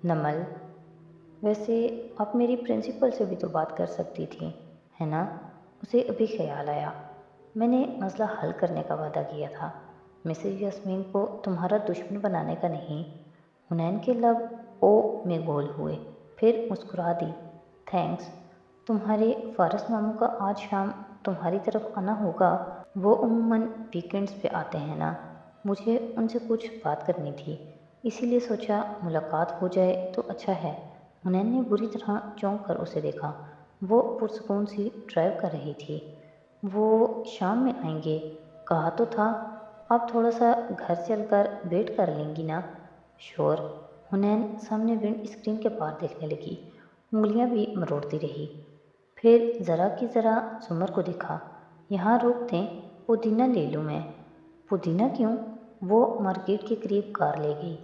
نمل: ویسے آپ میری پرنسپل سے بھی تو بات کر سکتی تھی، ہے نا؟ اسے ابھی خیال آیا۔ میں نے مسئلہ حل کرنے کا وعدہ کیا تھا، مسز یاسمین کو تمہارا دشمن بنانے کا نہیں۔ حنین کے لب او میں گول ہوئے، پھر مسکرا دی۔ تھینکس۔ تمہارے فارس ماموں کا آج شام تمہاری طرف آنا ہوگا، وہ عموماً ویکینڈز پہ آتے ہیں نا۔ مجھے ان سے کچھ بات کرنی تھی، اسی لیے سوچا ملاقات ہو جائے تو اچھا ہے۔ حنین نے بری طرح چونک کر اسے دیکھا۔ وہ پرسکون سی ڈرائیو کر رہی تھی۔ وہ شام میں آئیں گے، کہا تو تھا۔ آپ تھوڑا سا گھر چل کر ویٹ کر لیں گی نا؟ شور۔ حنین سامنے ونڈ اسکرین کے پار دیکھنے لگی، انگلیاں بھی مروڑتی رہی۔ پھر ذرا کی ذرا زمر کو دیکھا۔ یہاں روک دیں، پودینہ لے لوں میں؟ پودینہ کیوں؟ وہ مارکیٹ کے قریب کار لے گئی۔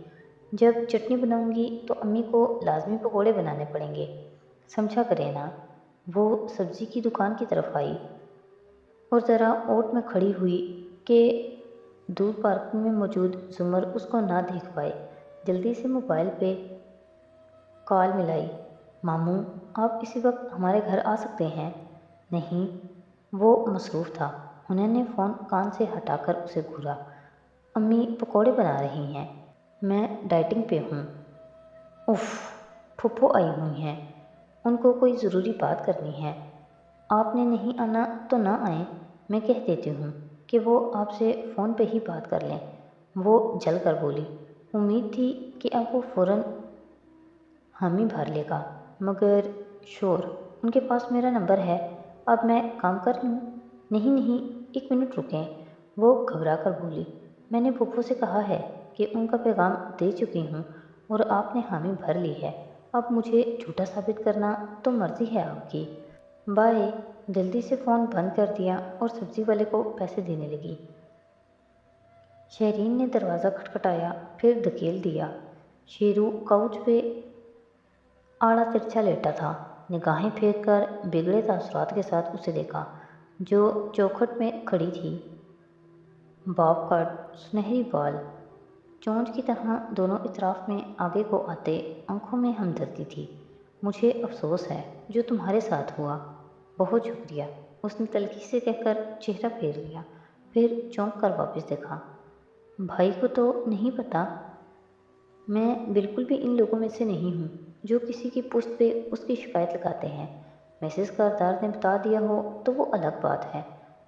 جب چٹنی بناؤں گی تو امی کو لازمی پکوڑے بنانے پڑیں گے، سمجھا کریں نا۔ وہ سبزی کی دکان کی طرف آئی اور ذرا اوٹ میں کھڑی ہوئی کہ دور پارکنگ میں موجود زمر اس کو نہ دیکھ پائے۔ جلدی سے موبائل پہ کال ملائی۔ ماموں، آپ اسی وقت ہمارے گھر آ سکتے ہیں؟ نہیں، وہ مصروف تھا۔ حنین نے فون کان سے ہٹا کر اسے گھورا۔ امی پکوڑے بنا رہی ہیں، میں ڈائٹنگ پہ ہوں۔ اف، پھپھو آئی ہوئی ہیں، ان کو کوئی ضروری بات کرنی ہے۔ آپ نے نہیں آنا تو نہ آئیں، میں کہہ دیتی ہوں کہ وہ آپ سے فون پہ ہی بات کر لیں۔ وہ جل کر بولی۔ امید تھی کہ اب وہ فوراً حامی بھر لے گا، مگر شور۔ ان کے پاس میرا نمبر ہے، اب میں کام کر لوں؟ نہیں نہیں، ایک منٹ رکیں، وہ گھبرا کر بولی۔ میں نے پھپھو سے کہا ہے کہ ان کا پیغام دے چکی ہوں اور آپ نے حامی بھر لی ہے۔ اب مجھے جھوٹا ثابت کرنا تو مرضی ہے آپ کی۔ بائے۔ جلدی سے فون بند کر دیا اور سبزی والے کو پیسے دینے لگی۔ شہرین نے دروازہ کھٹکھٹایا، پھر دھکیل دیا۔ شیرو کاؤچ پہ آڑا ترچھا لیٹا تھا، نگاہیں پھیر کر بگڑے تاثرات کے ساتھ اسے دیکھا جو چوکھٹ میں کھڑی تھی۔ باب کٹ، سنہری بال، چونچ کی طرح دونوں اطراف میں آگے کو آتے، آنکھوں میں ہمدردی تھی۔ مجھے افسوس ہے جو تمہارے ساتھ ہوا۔ بہت شکریہ، اس نے تلخی سے کہہ کر چہرہ پھیر لیا، پھر چونک کر واپس دیکھا۔ بھائی کو تو نہیں پتہ؟ میں بالکل بھی ان لوگوں میں سے نہیں ہوں جو کسی کی پشت پہ اس کی شکایت لگاتے ہیں۔ مسز کردار نے بتا دیا ہو تو وہ الگ بات ہے۔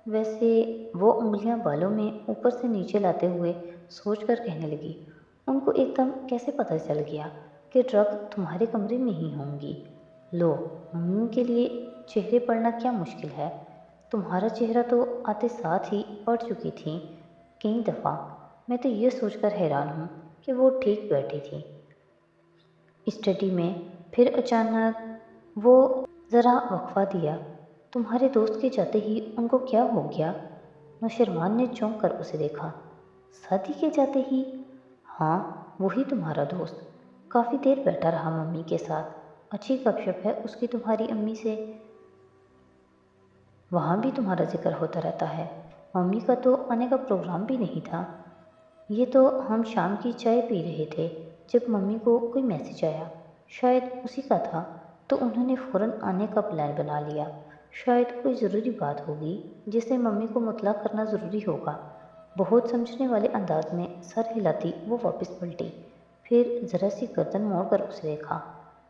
ویسے، وہ انگلیاں بالوں میں اوپر سے نیچے لاتے ہوئے سوچ کر کہنے لگی، ان کو ایک دم کیسے پتہ چل گیا کہ ڈرگ تمہارے کمرے میں ہی ہوں گی؟ لو، ممیوں کے لیے چہرے پڑھنا کیا مشکل ہے؟ تمہارا چہرہ تو آتے ساتھ ہی پڑھ چکی تھیں کئی دفعہ۔ میں تو یہ سوچ کر حیران ہوں کہ وہ ٹھیک بیٹھی تھی اسٹڈی میں، پھر اچانک وہ ذرا وقفہ دیا۔ تمہارے دوست کے جاتے ہی ان کو کیا ہو گیا؟ نوشیروان نے چونک کر اسے دیکھا۔ شادی کے جاتے ہی؟ ہاں، وہی تمہارا دوست، کافی دیر بیٹھا رہا ممی کے ساتھ، اچھی گپ شپ ہے اس کی تمہاری امی سے۔ وہاں بھی تمہارا ذکر ہوتا رہتا ہے۔ ممی کا تو آنے کا پروگرام بھی نہیں تھا۔ یہ تو ہم شام کی چائے پی رہے تھے جب ممی کو کوئی میسج آیا، شاید اسی کا تھا، تو انہوں نے فوراً آنے کا پلان بنا لیا۔ شاید کوئی ضروری بات ہوگی جسے ممی کو مطلع کرنا ضروری ہوگا۔ بہت سمجھنے والے انداز میں سر ہلاتی وہ واپس پلٹی، پھر ذرا سی گردن موڑ کر اسے دیکھا،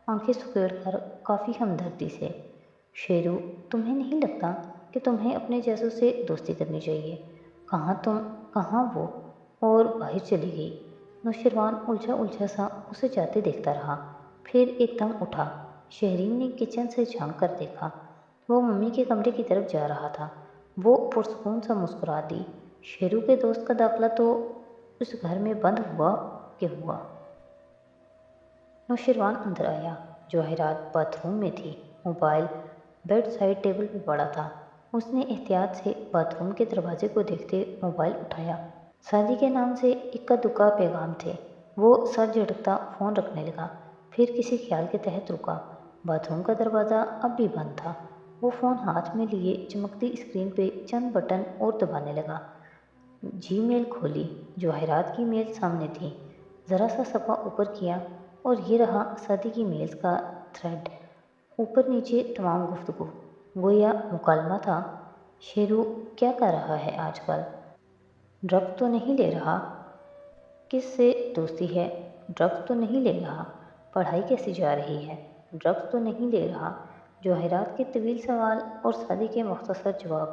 آنکھیں سکیڑ کر کافی ہمدردی سے۔ شیرو، تمہیں نہیں لگتا کہ تمہیں اپنے جیسوں سے دوستی کرنی چاہیے؟ کہاں تم، کہاں وہ، اور باہر چلی گئی۔ نوشیروان الجھا الجھا سا اسے جاتے دیکھتا رہا، پھر ایک دم اٹھا۔ شہرین نے کچن سے جھانک کر دیکھا، وہ ممی کے کمرے کی طرف جا رہا تھا۔ وہ پرسکون سا مسکرا دی۔ شیرو کے دوست کا داخلہ تو اس گھر میں بند ہوا کہ ہوا۔ نوشیروان اندر آیا۔ جواہرات باتھ روم میں تھی، موبائل بیڈ سائڈ ٹیبل پہ پڑا تھا۔ اس نے احتیاط سے باتھ روم کے دروازے کو دیکھتے موبائل اٹھایا۔ شادی کے نام سے اکا دکا پیغام تھے۔ وہ سر جھٹکتا فون رکھنے لگا، پھر کسی خیال کے تحت رکا۔ باتھ روم کا دروازہ اب بھی بند تھا۔ وہ فون ہاتھ میں لیے چمکتی اسکرین پہ چند بٹن اور دبانے لگا۔ جی میل کھولی، جواہرات کی میل سامنے تھی۔ ذرا سا صفحہ اوپر کیا، اور یہ رہا شادی کی میز کا تھریڈ، اوپر نیچے تمام گفتگو گویا مکالمہ تھا۔ شیرو کیا کر رہا ہے آج کل؟ ڈرگ تو نہیں لے رہا؟ کس سے دوستی ہے؟ ڈرگس تو نہیں لے رہا؟ پڑھائی کیسی جا رہی ہے؟ ڈرگس تو نہیں لے رہا؟ جواہرات کے طویل سوال اور شادی کے مختصر جواب،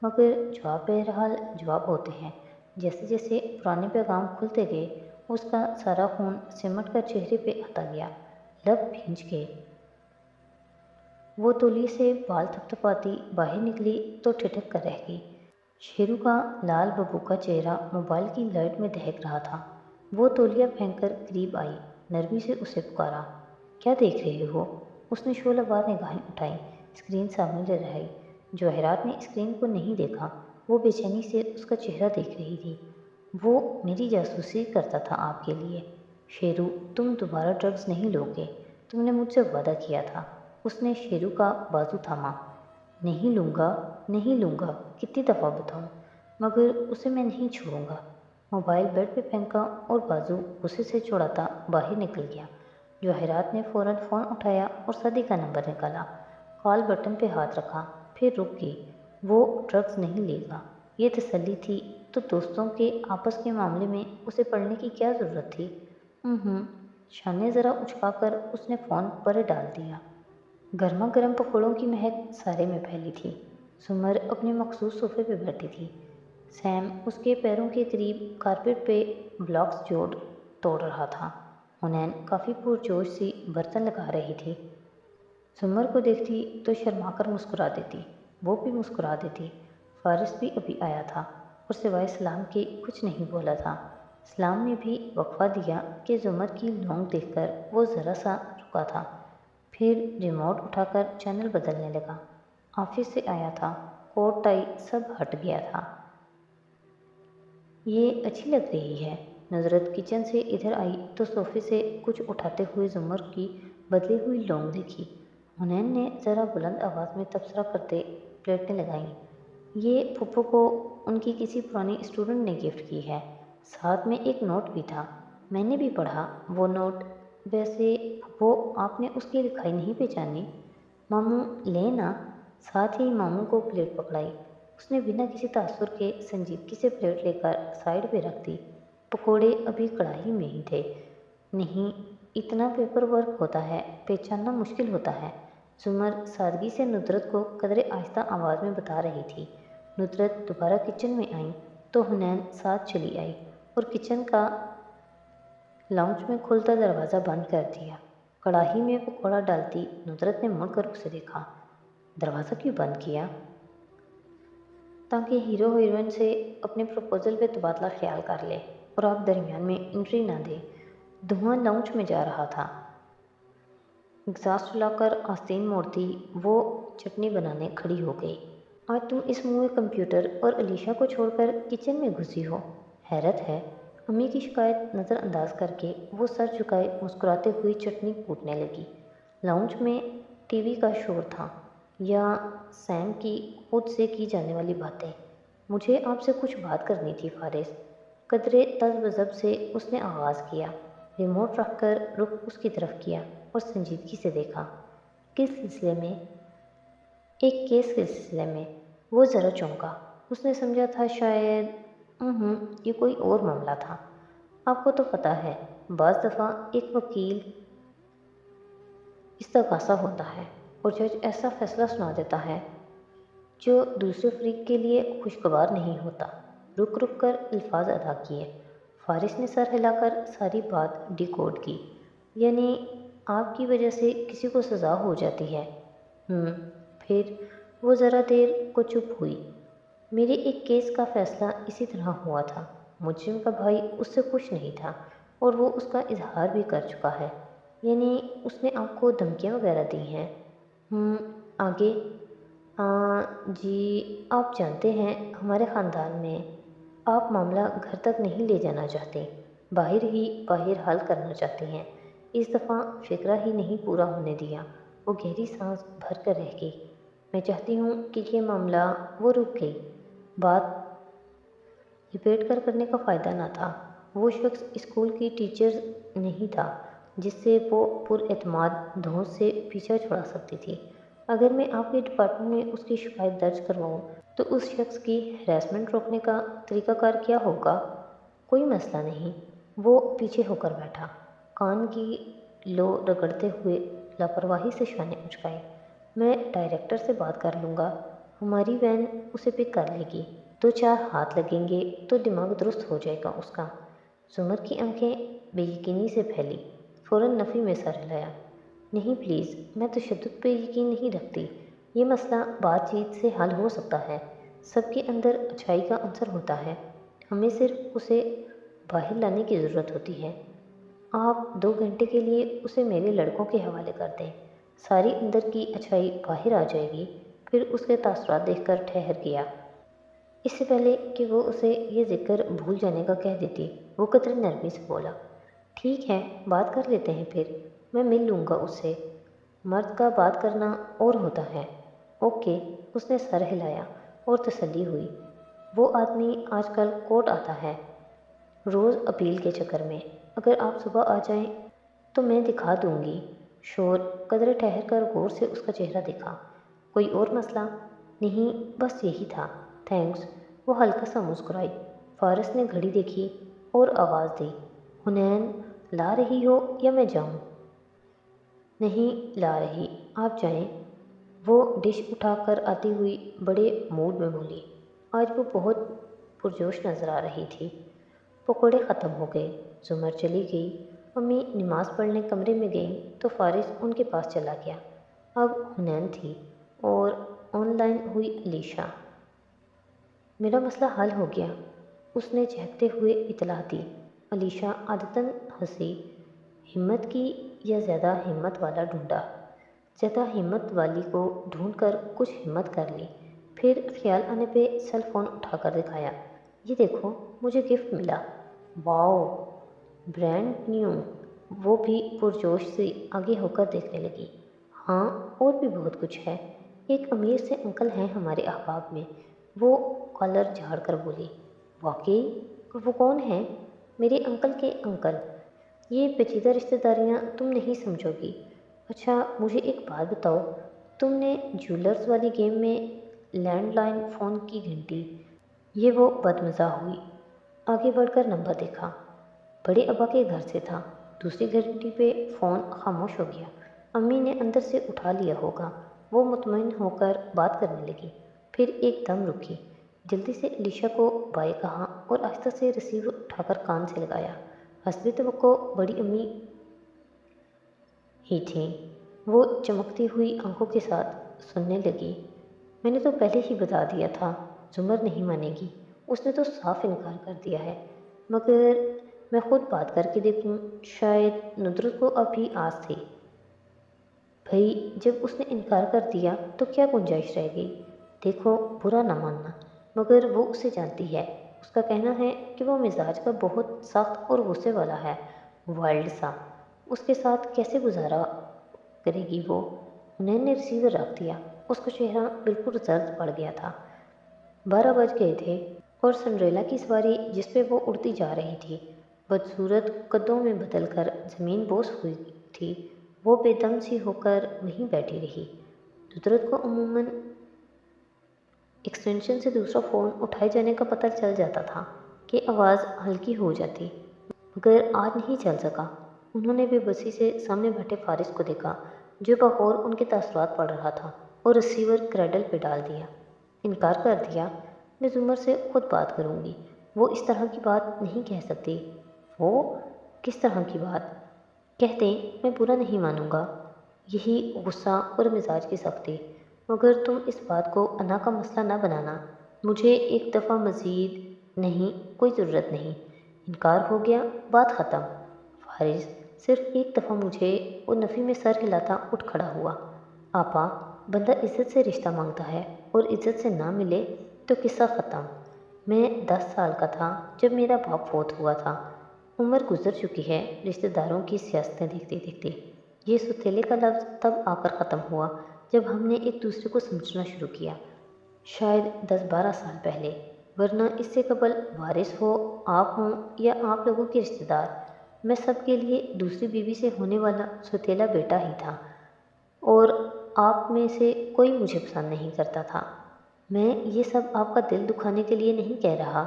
مگر جواب بہرحال جواب ہوتے ہیں۔ جیسے جیسے پرانے پیغام کھلتے گئے اس کا سارا خون سمٹ کر چہرے پہ آتا گیا، لب بھینج کے وہ تولیے سے بال تھپتھپاتی باہر نکلی تو ٹھٹک کر رہ گئی۔ شیرو کا لال ببو کا چہرہ موبائل کی لائٹ میں دہک رہا تھا۔ وہ تولیہ پھینک کر قریب آئی، نرمی سے اسے پکارا، کیا دیکھ رہے ہو؟ اس نے شعلہ بار نگاہیں اٹھائیں، اسکرین سامنے لہرائی۔ جواہرات نے اسکرین کو نہیں دیکھا، وہ بے چینی سے اس کا چہرہ دیکھ رہی تھی۔ وہ میری جاسوسی کرتا تھا آپ کے لیے۔ شیرو، تم دوبارہ ڈرگس نہیں لو گے، تم نے مجھ سے وعدہ کیا تھا۔ اس نے شیرو کا بازو تھاما۔ نہیں لوں گا، نہیں لوں گا، کتنی دفعہ بتاؤں، مگر اسے میں نہیں چھوڑوں گا۔ موبائل بیڈ پہ پھینکا اور بازو غصے سے چھڑاتا باہر نکل گیا۔ جواہرات نے فوراً فون اٹھایا اور شادی کا نمبر نکالا، کال بٹن پہ ہاتھ رکھا، پھر رک گئی۔ وہ ڈرگس نہیں لے گا، یہ تسلی تھی تو دوستوں کے آپس کے معاملے میں اسے پڑھنے کی کیا ضرورت تھی؟ شانے ذرا اچکا کر اس نے فون پر ڈال دیا۔ گرما گرم پکوڑوں کی مہک سارے میں پھیلی تھی۔ سمر اپنے مخصوص صوفے پہ بیٹھی تھی، سیم اس کے پیروں کے قریب کارپیٹ پہ بلاکس توڑ رہا تھا۔ حنین کافی پرجوش سی برتن لگا رہی تھی۔ سمر کو دیکھتی تو شرما کر مسکرا دیتی، وہ بھی مسکرا دیتی۔ فارس بھی ابھی آیا تھا اور سوائے سلام کے کچھ نہیں بولا تھا۔ سلام نے بھی وقفہ دیا کہ زمر کی لونگ دیکھ کر وہ ذرا سا رکا تھا، پھر ریموٹ اٹھا کر چینل بدلنے لگا۔ آفس سے آیا تھا، کوٹ ٹائی سب ہٹ گیا تھا۔ یہ اچھی لگ رہی ہے۔ نظرت کچن سے ادھر آئی تو صوفے سے کچھ اٹھاتے ہوئے زمر کی بدلی ہوئی لونگ دیکھی۔ حنین نے ذرا بلند آواز میں تبصرہ کرتے پلیٹیں لگائیں، یہ پھپھو کو ان کی کسی پرانی اسٹوڈنٹ نے گفٹ کی ہے، ساتھ میں ایک نوٹ بھی تھا، میں نے بھی پڑھا وہ نوٹ۔ ویسے پھپھو آپ نے اس کی لکھائی نہیں پہچانی؟ ماموں لیں نا۔ ساتھ ہی ماموں کو پلیٹ پکڑائی۔ اس نے بنا کسی تاثر کے سنجیدگی سے پلیٹ لے کر سائیڈ پہ رکھ دی۔ پکوڑے ابھی کڑاہی میں ہی تھے۔ نہیں، اتنا پیپر ورک ہوتا ہے، پہچاننا مشکل ہوتا ہے، زمر سادگی سے ندرت کو قدرے آہستہ آواز میں بتا رہی تھی۔ ندرت دوبارہ کچن میں آئیں تو حنین ساتھ چلی آئی اور کچن کا لاؤنج میں کھلتا دروازہ بند کر دیا۔ کڑاہی میں پکوڑا ڈالتی ندرت نے مڑ کر اسے دیکھا، دروازہ کیوں بند کیا؟ تاکہ ہیرو ہیروئن سے اپنے پروپوزل پہ تبادلہ خیال کر لے اور آپ درمیان میں انٹری نہ دے۔ دھواں لاؤنج میں جا رہا تھا۔ ایگزاسٹ لا کر آستین موڑتی وہ چٹنی بنانے کھڑی ہو گئی۔ آج تم اس منہ کمپیوٹر اور علیشا کو چھوڑ کر کچن میں گھسی ہو، حیرت ہے۔ امی کی شکایت نظر انداز کر کے وہ سر جھکائے مسکراتے ہوئی چٹنی کوٹنے لگی۔ لاؤنج میں ٹی وی کا شور تھا یا سیم کی خود سے کی جانے والی باتیں۔ مجھے آپ سے کچھ بات کرنی تھی فارس، قدرے تذبذب سے اس نے آغاز کیا۔ ریموٹ رکھ کر رخ اس کی طرف کیا اور سنجیدگی سے دیکھا۔ کس سلسلے میں؟ ایک کیس کے سلسلے میں۔ وہ ذرا چونکا، اس نے سمجھا تھا شاید یہ کوئی اور معاملہ تھا۔ آپ کو تو پتہ ہے، بعض دفعہ ایک وکیل استغاثہ ہوتا ہے اور جج ایسا فیصلہ سنا دیتا ہے جو دوسرے فریق کے لیے خوشگوار نہیں ہوتا۔ رک رک کر الفاظ ادا کیے۔ فارس نے سر ہلا کر ساری بات ڈیکوڈ کی۔ یعنی آپ کی وجہ سے کسی کو سزا ہو جاتی ہے؟ پھر وہ ذرا دیر کو چپ ہوئی۔ میرے ایک کیس کا فیصلہ اسی طرح ہوا تھا، مجرم کا بھائی اس سے خوش نہیں تھا اور وہ اس کا اظہار بھی کر چکا ہے۔ یعنی اس نے آپ کو دھمکیاں وغیرہ دی ہیں؟ آگے؟ جی، آپ جانتے ہیں ہمارے خاندان میں آپ معاملہ گھر تک نہیں لے جانا چاہتے، باہر ہی باہر حل کرنا چاہتے ہیں۔ اس دفعہ فکرہ ہی نہیں پورا ہونے دیا۔ وہ گہری سانس بھر کر رہ گئی۔ میں چاہتی ہوں کہ یہ معاملہ وہ رک گئی۔ بات لپیٹ کر کرنے کا فائدہ نہ تھا۔ وہ شخص اسکول کی ٹیچر نہیں تھا، جس سے وہ پر اعتماد دھونس سے پیچھا چھڑا سکتی تھی۔ اگر میں آپ کے ڈپارٹمنٹ میں اس کی شکایت درج کرواؤں تو اس شخص کی ہراسمنٹ روکنے کا طریقہ کار کیا ہوگا؟ کوئی مسئلہ نہیں۔ وہ پیچھے ہو کر بیٹھا، کان کی لو رگڑتے ہوئے لاپرواہی سے شانے اچکائے۔ میں ڈائریکٹر سے بات کر لوں گا، ہماری وین اسے پک کر لے گی۔ 2-4 ہاتھ لگیں گے تو دماغ درست ہو جائے گا اس کا۔ زمر کی آنکھیں بے یقینی سے پھیلی، فوراً نفی میں سر ہلایا۔ نہیں پلیز، میں تشدد پہ یقین نہیں رکھتی۔ یہ مسئلہ بات چیت سے حل ہو سکتا ہے۔ سب کے اندر اچھائی کا عنصر ہوتا ہے، ہمیں صرف اسے باہر لانے کی ضرورت ہوتی ہے۔ آپ 2 گھنٹے کے لیے اسے میرے لڑکوں کے حوالے کر دیں، ساری اندر کی اچھائی باہر آ جائے گی۔ پھر اس کے تاثرات دیکھ کر ٹھہر گیا۔ اس سے پہلے کہ وہ اسے یہ ذکر بھول جانے کا کہہ دیتی، وہ قدرے نرمی سے بولا، ٹھیک ہے، بات کر لیتے ہیں پھر، میں مل لوں گا اس سے۔ مرد کا بات کرنا اور ہوتا ہے۔ اوکے، اس نے سر ہلایا اور تسلی ہوئی۔ وہ آدمی آج کل کوٹ آتا ہے، روز اپیل کے چکر میں۔ اگر آپ صبح آ جائیں تو میں دکھا دوں گی۔ شور قدرے ٹھہر کر غور سے اس کا چہرہ دیکھا۔ کوئی اور مسئلہ؟ نہیں، بس یہی تھا، تھینکس۔ وہ ہلکا سا مسکرائی۔ فارس نے گھڑی دیکھی اور آواز دی، حنین، لا رہی ہو یا میں جاؤں؟ نہیں لا رہی، آپ جائیں۔ وہ ڈش اٹھا کر آتی ہوئی بڑے موڈ میں بولی۔ آج وہ بہت پرجوش نظر آ رہی تھی۔ پکوڑے ختم ہو گئے، زمر چلی گئی۔ امی نماز پڑھنے کمرے میں گئیں تو فارس ان کے پاس چلا گیا۔ اب حنین تھی اور آن لائن ہوئی علیشا۔ میرا مسئلہ حل ہو گیا، اس نے چہکتے ہوئے اطلاع دی۔ علیشا عادتاً ہنسی۔ ہمت کی یا زیادہ ہمت والا ڈھونڈا؟ زیادہ ہمت والی کو ڈھونڈ کر کچھ ہمت کر لی، پھر خیال آنے پہ سیل فون اٹھا کر دکھایا۔ یہ دیکھو، مجھے گفٹ ملا۔ واؤ، برانڈ نیو۔ وہ بھی پرجوش سے آگے ہو کر دیکھنے لگی۔ ہاں، اور بھی بہت کچھ ہے۔ ایک امیر سے انکل ہیں ہمارے احباب میں۔ وہ کالر جھاڑ کر بولی۔ واقعی؟ وہ کون ہیں؟ میرے انکل کے انکل۔ یہ پیچیدہ رشتہ داریاں تم نہیں سمجھو گی۔ اچھا مجھے ایک بات بتاؤ، تم نے جیولرز والی گیم میں لینڈ لائن فون کی گھنٹی؟ یہ وہ بدمزہ ہوئی، آگے بڑھ کر نمبر دیکھا۔ بڑے ابا کے گھر سے تھا۔ دوسری گھنٹی پہ فون خاموش ہو گیا۔ امی نے اندر سے اٹھا لیا ہوگا۔ وہ مطمئن ہو کر بات کرنے لگی، پھر ایک دم رکی۔ جلدی سے علیشا کو بائے کہا اور آہستہ سے ریسیور اٹھا کر کان سے لگایا۔ حسب توقع بڑی امی ہی تھیں۔ وہ چمکتی ہوئی آنکھوں کے ساتھ سننے لگی۔ میں نے تو پہلے ہی بتا دیا تھا، زمر نہیں مانے گی، اس نے تو صاف انکار کر دیا ہے۔ مگر میں خود بات کر کے دیکھوں، شاید ندرت کو اب بھی آس تھی۔ بھئی جب اس نے انکار کر دیا تو کیا گنجائش رہ گئی؟ دیکھو، برا نہ ماننا، مگر وہ اسے جانتی ہے۔ اس کا کہنا ہے کہ وہ مزاج کا بہت سخت اور غصے والا ہے، وائلڈ سا۔ اس کے ساتھ کیسے گزارا کرے گی وہ؟ حنین نے ریسیور رکھ دیا۔ اس کا چہرہ بالکل زرد پڑ گیا تھا۔ 12 بج گئے تھے اور سنڈریلا کی سواری جس پہ وہ اڑتی جا رہی تھی بدصورت قدوں میں بدل کر زمین بوس ہوئی تھی۔ وہ بے دم سی ہو کر وہیں بیٹھی رہی۔ ندرت کو عموماً ایکسٹینشن سے دوسرا فون اٹھائے جانے کا پتہ چل جاتا تھا کہ آواز ہلکی ہو جاتی، مگر آج نہیں چل سکا۔ انہوں نے بے بسی سے سامنے بیٹھے فارس کو دیکھا جو بغور ان کے تاثرات پڑھ رہا تھا، اور ریسیور کریڈل پہ ڈال دیا۔ انکار کر دیا؟ میں زمر سے خود بات کروں گی، وہ اس طرح کی بات نہیں کہہ سکتی۔ وہ کس طرح کی بات؟ کہہ دیں میں برا نہیں مانوں گا، یہی غصہ اور مزاج کی سختی، مگر تم اس بات کو انا کا مسئلہ نہ بنانا۔ مجھے ایک دفعہ مزید نہیں، کوئی ضرورت نہیں۔ انکار ہو گیا، بات ختم۔ فارس صرف ایک دفعہ مجھے، وہ نفی میں سر ہلاتا اٹھ کھڑا ہوا۔ آپا، بندہ عزت سے رشتہ مانگتا ہے اور عزت سے نہ ملے تو قصہ ختم۔ میں 10 سال کا تھا جب میرا باپ فوت ہوا تھا۔ عمر گزر چکی ہے رشتہ داروں کی سیاستیں دیکھتے دیکھتے۔ یہ سوتیلے کا لفظ تب آ کر ختم ہوا جب ہم نے ایک دوسرے کو سمجھنا شروع کیا، شاید 10-12 سال پہلے، ورنہ اس سے قبل وارث ہو آپ ہوں یا آپ لوگوں کے رشتہ دار، میں سب کے لیے دوسری بیوی سے ہونے والا سوتیلا بیٹا ہی تھا، اور آپ میں سے کوئی مجھے پسند نہیں کرتا تھا۔ میں یہ سب آپ کا دل دکھانے کے لیے نہیں کہہ رہا،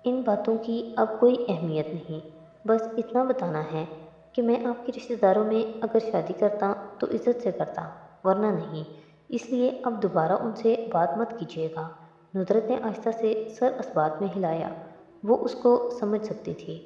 ان باتوں کی اب کوئی اہمیت نہیں، بس اتنا بتانا ہے کہ میں آپ کے رشتہ داروں میں اگر شادی کرتا تو عزت سے کرتا، ورنہ نہیں، اس لیے اب دوبارہ ان سے بات مت کیجیے گا۔ ندرت نے آہستہ سے سر اس بات میں ہلایا، وہ اس کو سمجھ سکتی تھی